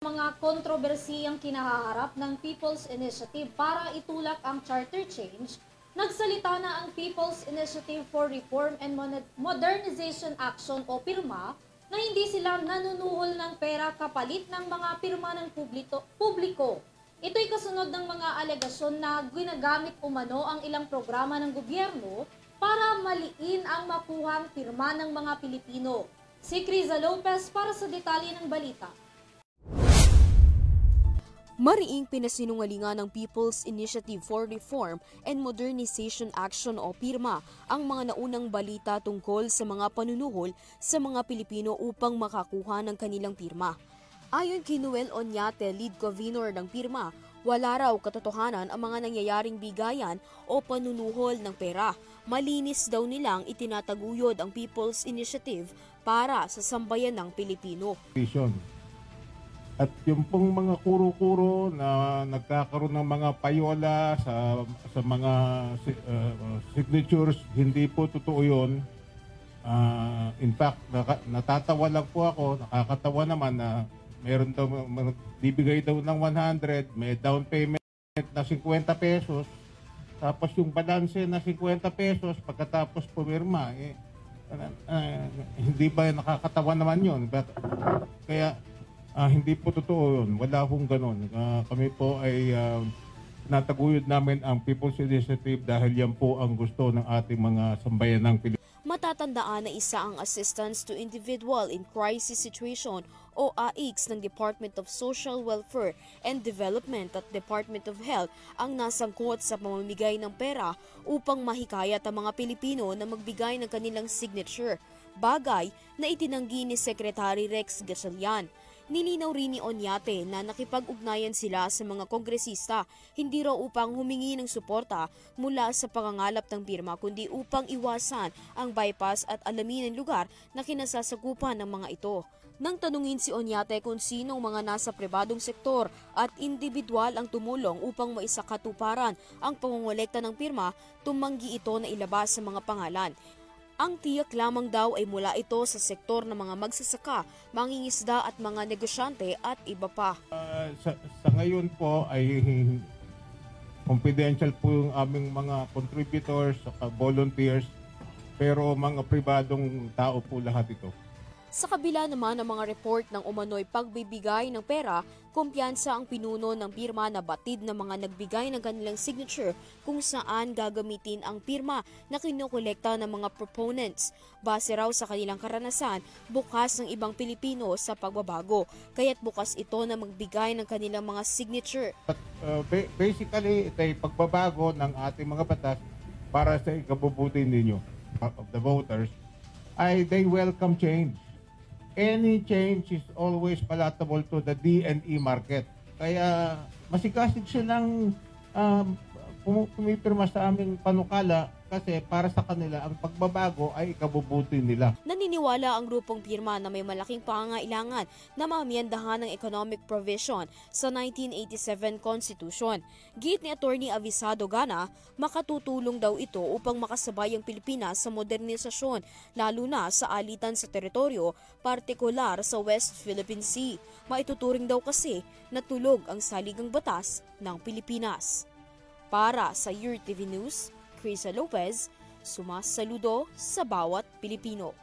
Mga kontrobersiyang kinaharap ng People's Initiative para itulak ang charter change, nagsalita na ang People's Initiative for Reform and Modernization Action o PIRMA na hindi sila nanunuhol ng pera kapalit ng mga pirma ng publiko. Ito'y kasunod ng mga alegasyon na ginagamit umano ang ilang programa ng gobyerno para maliin ang makuhang pirma ng mga Pilipino. Si Criza Lopez para sa detalye ng balita. Mariing pinasinungalingan ng People's Initiative for Reform and Modernization Action o PIRMA ang mga naunang balita tungkol sa mga panunuhol sa mga Pilipino upang makakuha ng kanilang pirma. Ayon kay Noel Oñate, lead convener ng PIRMA, wala raw katotohanan ang mga nangyayaring bigayan o panunuhol ng pera. Malinis daw nilang itinataguyod ang People's Initiative para sa sambayan ng Pilipino. At yung pong mga kuro-kuro na nagkakaroon ng mga payola sa mga signatures, hindi po totoo yun. In fact, natatawa lang po ako, nakakatawa naman na meron daw, bibigay daw ng 100, may down payment na 50 pesos, tapos yung balanse na 50 pesos pagkatapos pumirma. Hindi ba nakakatawa naman yun? Kaya hindi po totoo yun. Wala hong ganun. Kami po ay nataguyod namin ang People's Initiative dahil yan po ang gusto ng ating mga sambayan ng Pilipinas. Matatandaan na isa ang Assistance to Individual in Crisis Situation o AICS ng Department of Social Welfare and Development at Department of Health ang nasangkot sa pamamigay ng pera upang mahikayat ang mga Pilipino na magbigay ng kanilang signature, bagay na itinanggi ni Secretary Rex Gatchalian. Nilinaw rin ni Oñate na nakipag-ugnayan sila sa mga kongresista hindi raw upang humingi ng suporta mula sa pangangalap ng pirma kundi upang iwasan ang bypass at alamin ang lugar na kinasasakupan ng mga ito. Nang tanungin si Oñate kung sinong mga nasa pribadong sektor at individual ang tumulong upang maisakatuparan ang pangongolekta ng pirma, tumanggi ito na ilabas sa mga pangalan. Ang tiyak lamang daw ay mula ito sa sektor ng mga magsasaka, mangingisda at mga negosyante at iba pa. Sa ngayon po ay confidential po yung aming mga contributors, volunteers, pero mga pribadong tao po lahat ito. Sa kabila naman ng mga report ng umano'y pagbibigay ng pera, kumpiyansa ang pinuno ng pirma na batid ng mga nagbigay ng kanilang signature kung saan gagamitin ang pirma na kinukolekta ng mga proponents. Base raw sa kanilang karanasan, bukas ng ibang Pilipino sa pagbabago, kaya't bukas ito na magbigay ng kanilang mga signature. Basically, ito ay pagbabago ng ating mga batas para sa ikabubuti ninyo, of the voters, ay they welcome change. Any change is always palatable to the D&E market. Kaya masigasig silang pumipirma sa aming panukala kasi para sa kanila ang pagbabago ay ikabubuti nila. Naniniwala ang grupong pirma na may malaking pangangailangan na maamyendahan ng economic provision sa 1987 Constitution. Git ni Attorney Avisado Gana, makatutulong daw ito upang makasabay ang Pilipinas sa modernisasyon, lalo na sa alitan sa teritoryo, partikular sa West Philippine Sea. Maituturing daw kasi na tulog ang saligang batas ng Pilipinas. Para sa UrTV News, Criza Lopez, sumasaludo sa bawat Pilipino.